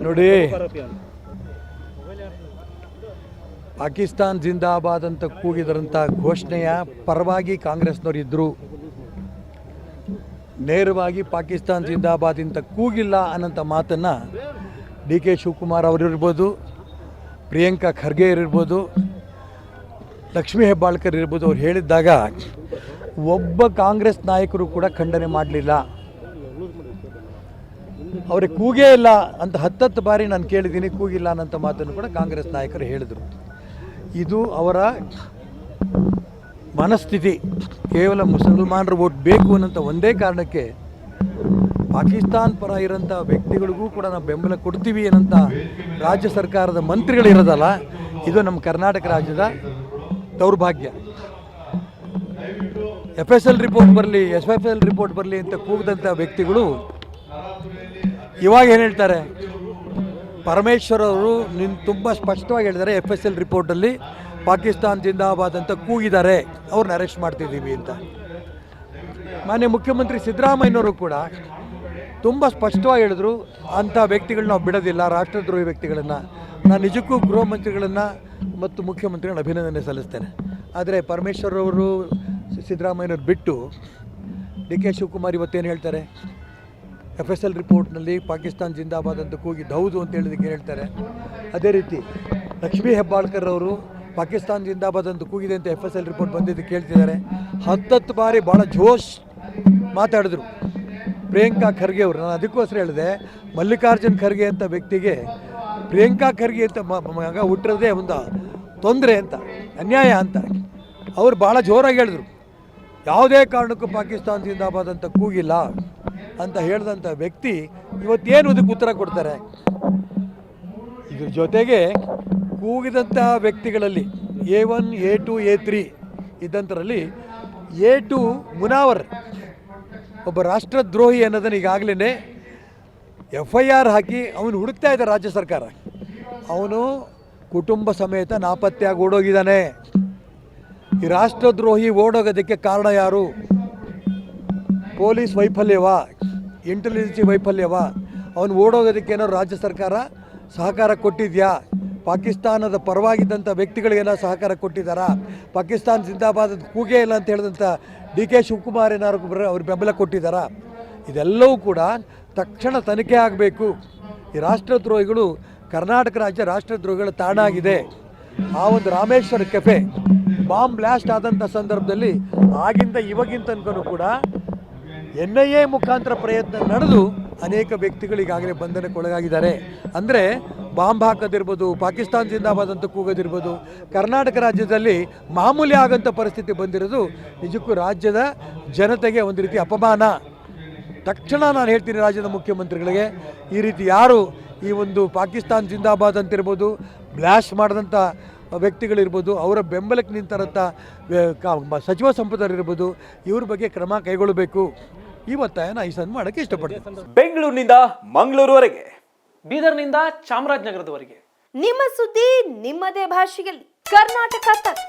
ನೋಡಿ, ಪಾಕಿಸ್ತಾನ್ ಜಿಂದಾಬಾದ್ ಅಂತ ಕೂಗಿದರಂಥ ಘೋಷಣೆಯ ಪರವಾಗಿ ಕಾಂಗ್ರೆಸ್ನವರು ಇದ್ದರು. ನೇರವಾಗಿ ಪಾಕಿಸ್ತಾನ್ ಜಿಂದಾಬಾದ್ ಅಂತ ಕೂಗಿಲ್ಲ ಅನ್ನೋಂಥ ಮಾತನ್ನು ಡಿ ಕೆ ಶಿವಕುಮಾರ್ ಅವರಿರ್ಬೋದು, ಪ್ರಿಯಾಂಕಾ ಖರ್ಗೆ ಇರ್ಬೋದು, ಲಕ್ಷ್ಮೀ ಹೆಬ್ಬಾಳ್ಕರ್ ಇರ್ಬೋದು, ಅವ್ರು ಹೇಳಿದ್ದಾಗ ಒಬ್ಬ ಕಾಂಗ್ರೆಸ್ ನಾಯಕರು ಕೂಡ ಖಂಡನೆ ಮಾಡಲಿಲ್ಲ. ಅವ್ರಿಗೆ ಕೂಗೇ ಇಲ್ಲ ಅಂತ 10 ಬಾರಿ ನಾನು ಕೇಳಿದ್ದೀನಿ. ಕೂಗಿಲ್ಲ ಅನ್ನೋಂಥ ಮಾತನ್ನು ಕೂಡ ಕಾಂಗ್ರೆಸ್ ನಾಯಕರು ಹೇಳಿದರು. ಇದು ಅವರ ಮನಸ್ಥಿತಿ. ಕೇವಲ ಮುಸಲ್ಮಾನರು ವೋಟ್ ಬೇಕು ಅನ್ನೋಂಥ ಒಂದೇ ಕಾರಣಕ್ಕೆ ಪಾಕಿಸ್ತಾನ್ ಪರ ಇರೋಂಥ ವ್ಯಕ್ತಿಗಳಿಗೂ ಕೂಡ ನಾವು ಬೆಂಬಲ ಕೊಡ್ತೀವಿ ಅನ್ನೋಂಥ ರಾಜ್ಯ ಸರ್ಕಾರದ ಮಂತ್ರಿಗಳಿರೋದಲ್ಲ, ಇದು ನಮ್ಮ ಕರ್ನಾಟಕ ರಾಜ್ಯದ ದೌರ್ಭಾಗ್ಯ. FSL ರಿಪೋರ್ಟ್ ಬರಲಿ, SFL ರಿಪೋರ್ಟ್ ಬರಲಿ ಅಂತ ಕೂಗಿದಂಥ ವ್ಯಕ್ತಿಗಳು ಇವಾಗ ಏನು ಹೇಳ್ತಾರೆ? ಪರಮೇಶ್ವರ್ ಅವರು ತುಂಬ ಸ್ಪಷ್ಟವಾಗಿ ಹೇಳಿದ್ದಾರೆ, FSL ರಿಪೋರ್ಟಲ್ಲಿ ಪಾಕಿಸ್ತಾನ್ ಜಿಂದಾಬಾದ್ ಅಂತ ಕೂಗಿದ್ದಾರೆ, ಅವ್ರನ್ನ ಅರೆಸ್ಟ್ ಮಾಡ್ತಿದ್ದೀವಿ ಅಂತ. ಮಾನ್ಯ ಮುಖ್ಯಮಂತ್ರಿ ಸಿದ್ದರಾಮಯ್ಯನವರು ಕೂಡ ತುಂಬ ಸ್ಪಷ್ಟವಾಗಿ ಹೇಳಿದ್ರು, ಅಂಥ ವ್ಯಕ್ತಿಗಳನ್ನ ನಾವು ಬಿಡೋದಿಲ್ಲ, ರಾಷ್ಟ್ರದ್ರೋಹಿ ವ್ಯಕ್ತಿಗಳನ್ನು. ನಾನು ನಿಜಕ್ಕೂ ಗೃಹ ಮಂತ್ರಿಗಳನ್ನು ಮತ್ತು ಮುಖ್ಯಮಂತ್ರಿಗಳನ್ನ ಅಭಿನಂದನೆ ಸಲ್ಲಿಸ್ತೇನೆ. ಆದರೆ ಪರಮೇಶ್ವರ್ ಅವರು ಸಿದ್ದರಾಮಯ್ಯನವ್ರು ಬಿಟ್ಟು ಡಿ ಕೆ ಶಿವಕುಮಾರ್ ಇವತ್ತೇನು ಹೇಳ್ತಾರೆ? FSL ರಿಪೋರ್ಟ್ನಲ್ಲಿ ಪಾಕಿಸ್ತಾನ್ ಜಿಂದಾಬಾದ್ ಅಂತ ಕೂಗಿದ್ದು ಹೌದು ಅಂತ ಹೇಳಿದಕ್ಕೆ ಹೇಳ್ತಾರೆ. ಅದೇ ರೀತಿ ಲಕ್ಷ್ಮೀ ಹೆಬ್ಬಾಳ್ಕರ್ ಅವರು ಪಾಕಿಸ್ತಾನ್ ಜಿಂದಾಬಾದ್ ಅಂತ ಕೂಗಿದೆ ಅಂತ FSL ರಿಪೋರ್ಟ್ ಬಂದಿದ್ದಕ್ಕೆ ಕೇಳ್ತಿದ್ದಾರೆ. 10 ಬಾರಿ ಭಾಳ ಜೋಶ್ ಮಾತಾಡಿದ್ರು ಪ್ರಿಯಾಂಕಾ ಖರ್ಗೆ ಅವರು. ನಾನು ಅದಕ್ಕೋಸ್ಕರ ಹೇಳಿದೆ, ಮಲ್ಲಿಕಾರ್ಜುನ್ ಖರ್ಗೆ ಅಂತ ವ್ಯಕ್ತಿಗೆ ಪ್ರಿಯಾಂಕಾ ಖರ್ಗೆ ಅಂತ ಮಗ ಹುಟ್ಟಿರೋದೇ ಒಂದು ತೊಂದರೆ ಅಂತ, ಅನ್ಯಾಯ ಅಂತ ಅವರು ಭಾಳ ಜೋರಾಗಿ ಹೇಳಿದ್ರು. ಯಾವುದೇ ಕಾರಣಕ್ಕೂ ಪಾಕಿಸ್ತಾನ್ ಜಿಂದಾಬಾದ್ ಅಂತ ಕೂಗಿಲ್ಲ ಅಂತ ಹೇಳಿದಂಥ ವ್ಯಕ್ತಿ ಇವತ್ತೇನು ಅದಕ್ಕೆ ಉತ್ತರ ಕೊಡ್ತಾರೆ? ಇದ್ರ ಜೊತೆಗೆ ಕೂಗಿದಂಥ ವ್ಯಕ್ತಿಗಳಲ್ಲಿ A1, A2, A3 ಇದ್ದಂಥರಲ್ಲಿ A2 Munawar ಒಬ್ಬ ರಾಷ್ಟ್ರದ್ರೋಹಿ ಅನ್ನೋದನ್ನು ಈಗಾಗಲೇ FIR ಹಾಕಿ ಅವನು ಹುಡುಕ್ತಾ ಇದ್ದ ರಾಜ್ಯ ಸರ್ಕಾರ. ಅವನು ಕುಟುಂಬ ಸಮೇತ ನಾಪತ್ತೆಯಾಗಿ ಓಡೋಗಿದ್ದಾನೆ. ಈ ರಾಷ್ಟ್ರದ್ರೋಹಿ ಓಡೋಗೋದಕ್ಕೆ ಕಾರಣ ಯಾರು? ಪೊಲೀಸ್ ವೈಫಲ್ಯವಾ? ಇಂಟೆಲಿಜೆನ್ಸಿ ವೈಫಲ್ಯವಾ? ಅವನು ಓಡೋಗೋದಕ್ಕೆ ಏನಾದ್ರು ರಾಜ್ಯ ಸರ್ಕಾರ ಸಹಕಾರ ಕೊಟ್ಟಿದೆಯಾ? ಪಾಕಿಸ್ತಾನದ ಪರವಾಗಿದ್ದಂಥ ವ್ಯಕ್ತಿಗಳಿಗೇನೋ ಸಹಕಾರ ಕೊಟ್ಟಿದ್ದಾರಾ? ಪಾಕಿಸ್ತಾನ ಜಿಂದಾಬಾದ್ ಕೂಗೇ ಇಲ್ಲ ಅಂತ ಹೇಳಿದಂಥ ಡಿ ಕೆ ಶಿವಕುಮಾರ್ ಏನಾರು ಅವ್ರು ಬೆಂಬಲ ಕೊಟ್ಟಿದ್ದಾರಾ? ಇದೆಲ್ಲವೂ ಕೂಡ ತಕ್ಷಣ ತನಿಖೆ ಆಗಬೇಕು. ಈ ರಾಷ್ಟ್ರದ್ರೋಹಿಗಳು ಕರ್ನಾಟಕ ರಾಜ್ಯ ರಾಷ್ಟ್ರದ್ರೋಹಿಗಳ ತಾಣ ಆಗಿದೆ. ಆ ಒಂದು ರಾಮೇಶ್ವರ ಕೆಫೆ ಬಾಂಬ್ ಬ್ಲಾಸ್ಟ್ ಆದಂಥ ಸಂದರ್ಭದಲ್ಲಿ ಆಗಿಂದ ಇವಾಗಿನ ತನಕನೂ ಕೂಡ NIA ಮುಖಾಂತರ ಪ್ರಯತ್ನ ನಡೆದು ಅನೇಕ ವ್ಯಕ್ತಿಗಳು ಈಗಾಗಲೇ ಬಂಧನಕ್ಕೊಳಗಾಗಿದ್ದಾರೆ. ಅಂದರೆ ಬಾಂಬ್ ಹಾಕೋದಿರ್ಬೋದು, ಪಾಕಿಸ್ತಾನ್ ಜಿಂದಾಬಾದ್ ಅಂತ ಕೂಗೋದಿರ್ಬೋದು, ಕರ್ನಾಟಕ ರಾಜ್ಯದಲ್ಲಿ ಮಾಮೂಲಿ ಆಗೋಂಥ ಪರಿಸ್ಥಿತಿ ಬಂದಿರೋದು ನಿಜಕ್ಕೂ ರಾಜ್ಯದ ಜನತೆಗೆ ಒಂದು ರೀತಿ ಅಪಮಾನ. ತಕ್ಷಣ ನಾನು ಹೇಳ್ತೀನಿ ರಾಜ್ಯದ ಮುಖ್ಯಮಂತ್ರಿಗಳಿಗೆ, ಈ ರೀತಿ ಯಾರು ಈ ಒಂದು ಪಾಕಿಸ್ತಾನ್ ಜಿಂದಾಬಾದ್ ಅಂತಿರ್ಬೋದು, ಬ್ಲಾಸ್ಟ್ ಮಾಡಿದಂಥ ವ್ಯಕ್ತಿಗಳಿರ್ಬೋದು, ಅವರ ಬೆಂಬಲಕ್ಕೆ ನಿಂತರಂಥ ಸಚಿವ ಸಂಪುಟರಿರ್ಬೋದು, ಇವ್ರ ಬಗ್ಗೆ ಕ್ರಮ ಕೈಗೊಳ್ಳಬೇಕು. ಈ ಒತ್ತಾಯನ ಈ ಸಂದ್ ಮಾಡೋಕ್ಕೆ ಇಷ್ಟಪಡ್ತೀನಿ. ಬೆಂಗಳೂರಿನಿಂದ ಮಂಗಳೂರುವರೆಗೆ, ಬೀದರ್ನಿಂದ ಚಾಮರಾಜನಗರದವರೆಗೆ ನಿಮ್ಮ ಸುದ್ದಿ ನಿಮ್ಮದೇ ಭಾಷೆಯಲ್ಲಿ ಕರ್ನಾಟಕ ತಕ್.